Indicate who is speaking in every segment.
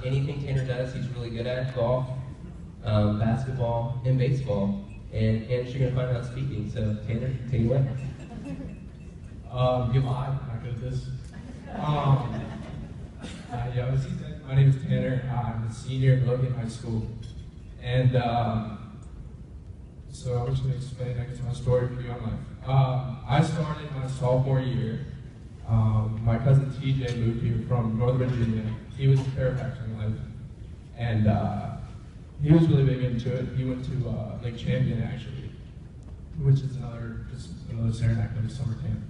Speaker 1: anything Tanner does, he's really good at: golf, basketball, and baseball. And you're going to find out speaking. So Tanner, take it away.
Speaker 2: You live, not good at this. Yeah, as he said, my name is Tanner. I'm a senior at Logan High School. And so I'm just going to explain, I guess, my story for you on life. I started my sophomore year. My cousin TJ moved here from Northern Virginia. He was a chiropractor in life. And he was really big into it. He went to Lake Champion, actually, which is another Saranac summer camp.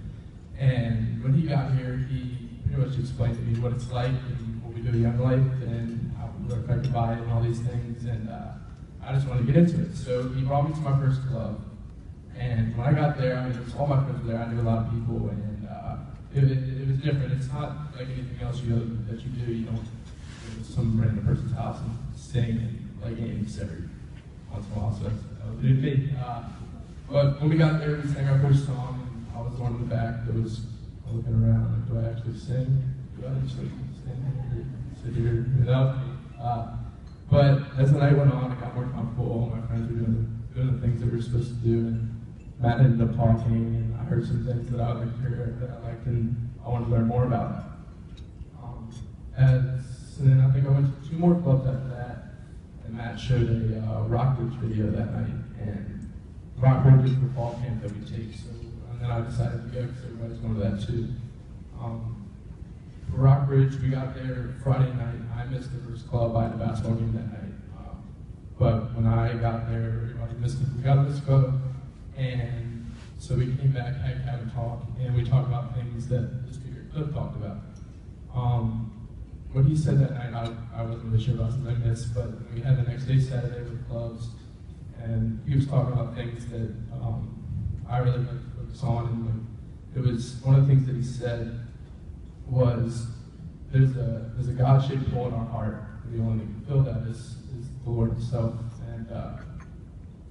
Speaker 2: And when he got here, he pretty much explained to me what it's like and what we do in Young Life and how we're affected by it and all these things. And I just wanted to get into it. So he brought me to my first club. And when I got there, I mean, all my friends were there. I knew a lot of people, and it was different. It's not like anything else that you do. You don't go to some random person's house and sing and play games every once in a while. So that was new to me. But when we got there, we sang our first song. I was the one in the back that was looking around, like, do I actually sing? Do I just like stand here, sit here without me? But as the night went on, I got more comfortable. My friends were doing the things that we were supposed to do, and Matt ended up talking, and I heard some things that I would like to hear, that I liked, and I wanted to learn more about it. And then I think I went to 2 more clubs after that, and Matt showed a Rockbridge video that night, and Rockbridge is the fall camp that we take, so. And then I decided to go because everybody's going to that too. For Rockbridge, we got there Friday night. I missed the first club. I had a basketball game that night. But when I got there, everybody missed it. We got to go. And so we came back, had a talk, and we talked about things that the speaker Cliff talked about. What he said that night, I wasn't really sure about since I missed, but we had the next day, Saturday, with clubs, and he was talking about things that I really liked to focus on, and it was one of the things that he said was there's a God-shaped hole in our heart, and the only thing to fill that is the Lord Himself. And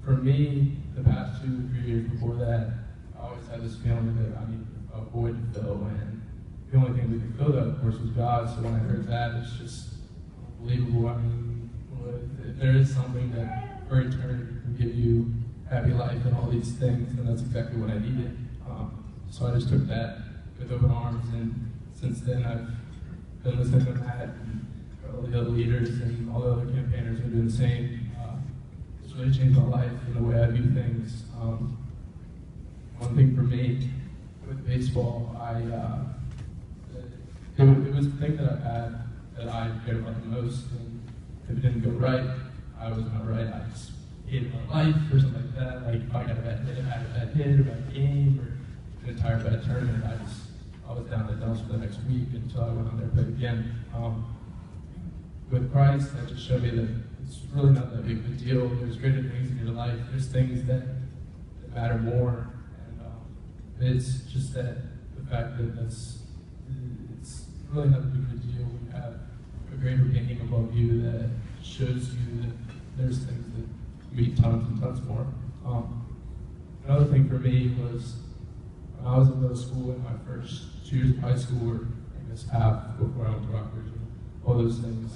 Speaker 2: for me, the past 2 or 3 years before that, I always had this feeling that I need a void to fill, and the only thing we could fill that, of course, was God. So when I heard that, it's just unbelievable. I mean, if there is something that for eternity can give you happy life and all these things, and that's exactly what I needed. So I just took that with open arms, and since then I've been listening to Matt and all the other leaders and all the other campaigners are doing the same. It's really changed my life and the way I view things. One thing for me with baseball, it was the thing that I had that I cared about the most, and if it didn't go right, I was not right. I just hated my life or something like that. Like if I got a bad hit, I had a bad hit or a bad game or an entire bad tournament, I was down in the dumps for the next week until I went on there and played again. With Christ, that just showed me that it's really not that big of a deal. There's greater things in your life. There's things that matter more, and it's just that the fact that it's really not that big of a deal. You have a greater being above you that shows you that there's things that mean tons and tons more. Another thing for me was when I was in middle school, in my first 2 years of high school, or I guess half before I went to Rockbridge, and all those things,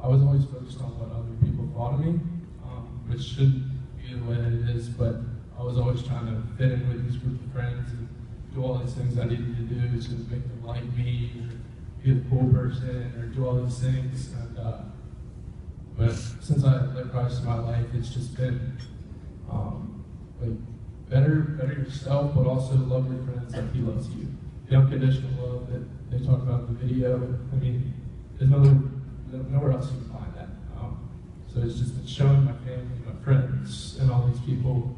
Speaker 2: I was always focused on what other people thought of me, which shouldn't be the way that it is, but I was always trying to fit in with this group of friends and do all these things I needed to do to make them like me, or be a cool person, or do all these things. And but since I led Christ in my life, it's just been like better yourself, but also love your friends like He loves you. The unconditional love that they talk about in the video. I mean, there's nowhere else you can find that. So it's just been showing my family, my friends, and all these people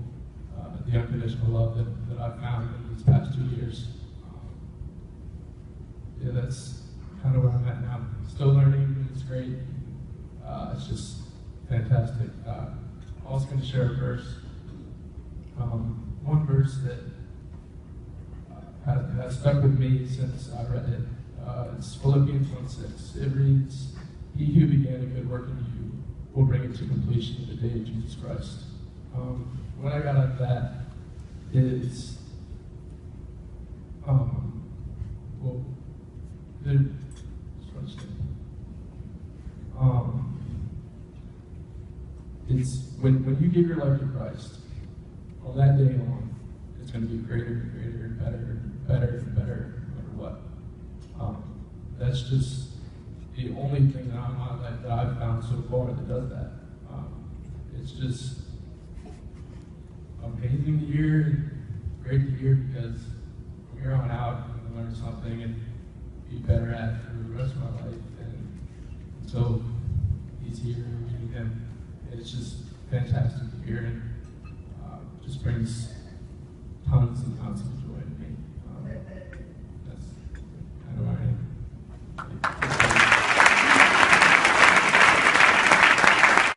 Speaker 2: the unconditional love that I've found in these past 2 years. Yeah, that's kind of where I'm at now. Still learning, it's great. It's just fantastic. I'm also going to share a verse. One verse that has stuck with me since I read it. It's Philippians 1:6. It reads, "He who began a good work in you will bring it to completion in the day of Jesus Christ." What I got out of that is, life in Christ, on that day on, it's going to be greater and greater and better and better and better, no matter what. That's just the only thing in my life that I've found so far that does that. It's just amazing to hear, great to hear, because from here on out, I'm going to learn something and be better at it for the rest of my life. And so he's here, meeting him. It's just fantastic to hear, and just brings tons and tons of joy.